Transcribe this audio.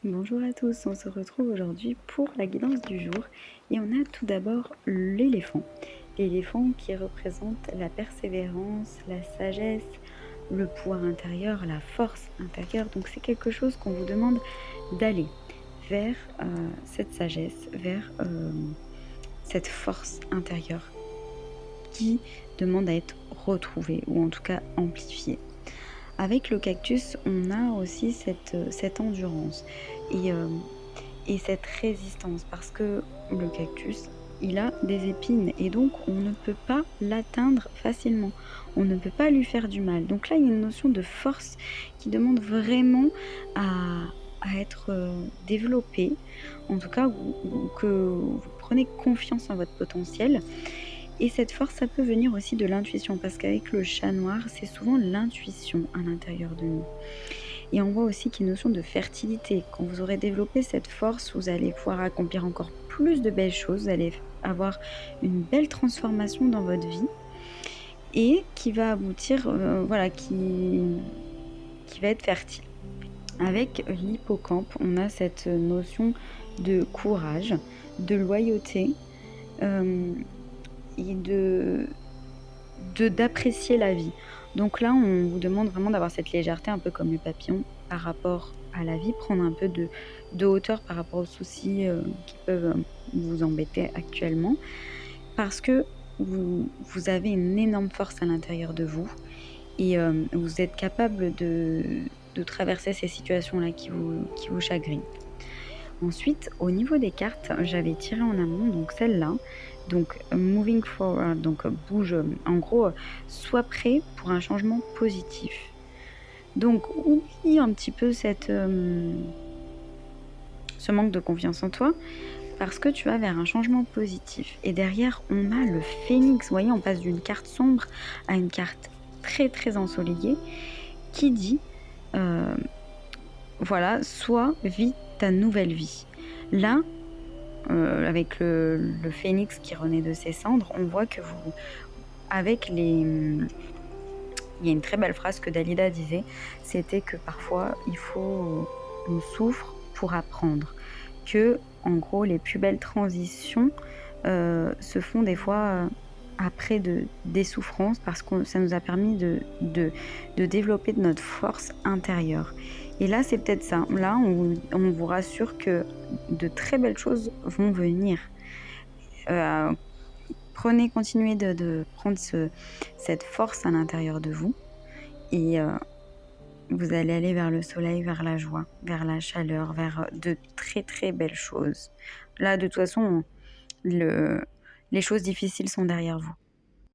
Bonjour à tous, on se retrouve aujourd'hui pour la guidance du jour et on a tout d'abord l'éléphant. L'éléphant qui représente la persévérance, la sagesse, le pouvoir intérieur, la force intérieure. Donc c'est quelque chose qu'on vous demande d'aller vers cette sagesse, vers cette force intérieure qui demande à être retrouvée ou en tout cas amplifiée. Avec le cactus, on a aussi cette endurance et et cette résistance parce que le cactus, il a des épines et donc on ne peut pas l'atteindre facilement. On ne peut pas lui faire du mal. Donc là, il y a une notion de force qui demande vraiment à être, développée. En tout cas, ou que vous prenez confiance en votre potentiel et cette force, ça peut venir aussi de l'intuition parce qu'avec le chat noir, c'est souvent l'intuition à l'intérieur de nous. Et on voit aussi qu'il y a une notion de fertilité. Quand vous aurez développé cette force, vous allez pouvoir accomplir encore plus de belles choses. Vous allez avoir une belle transformation dans votre vie et qui va aboutir, voilà, qui va être fertile. Avec l'hippocampe, on a cette notion de courage, de loyauté euh, et d'apprécier la vie. Donc là, on vous demande vraiment d'avoir cette légèreté, un peu comme le papillon, par rapport à la vie, prendre un peu de hauteur par rapport aux soucis qui peuvent vous embêter actuellement, parce que vous avez une énorme force à l'intérieur de vous et vous êtes capable de traverser ces situations-là qui vous chagrinent. Ensuite, au niveau des cartes, j'avais tiré en amont, donc celle-là, donc moving forward, donc bouge, en gros, sois prêt pour un changement positif. Donc oublie un petit peu ce manque de confiance en toi parce que tu vas vers un changement positif. Et derrière, on a le phénix. Vous voyez, on passe d'une carte sombre à une carte très très ensoleillée qui dit euh, voilà, soit vis ta nouvelle vie. Là, avec le phénix qui renaît de ses cendres, on voit que vous, avec les, il y a une très belle phrase que Dalida disait, c'était que parfois il faut, on souffre pour apprendre, que en gros les plus belles transitions se font des fois après des souffrances parce que ça nous a permis de développer de notre force intérieure. Et là, c'est peut-être ça. Là, on vous rassure que de très belles choses vont venir. Euh, continuez de prendre cette force à l'intérieur de vous et vous allez aller vers le soleil, vers la joie, vers la chaleur, vers de très très belles choses. Là, de toute façon, les choses difficiles sont derrière vous.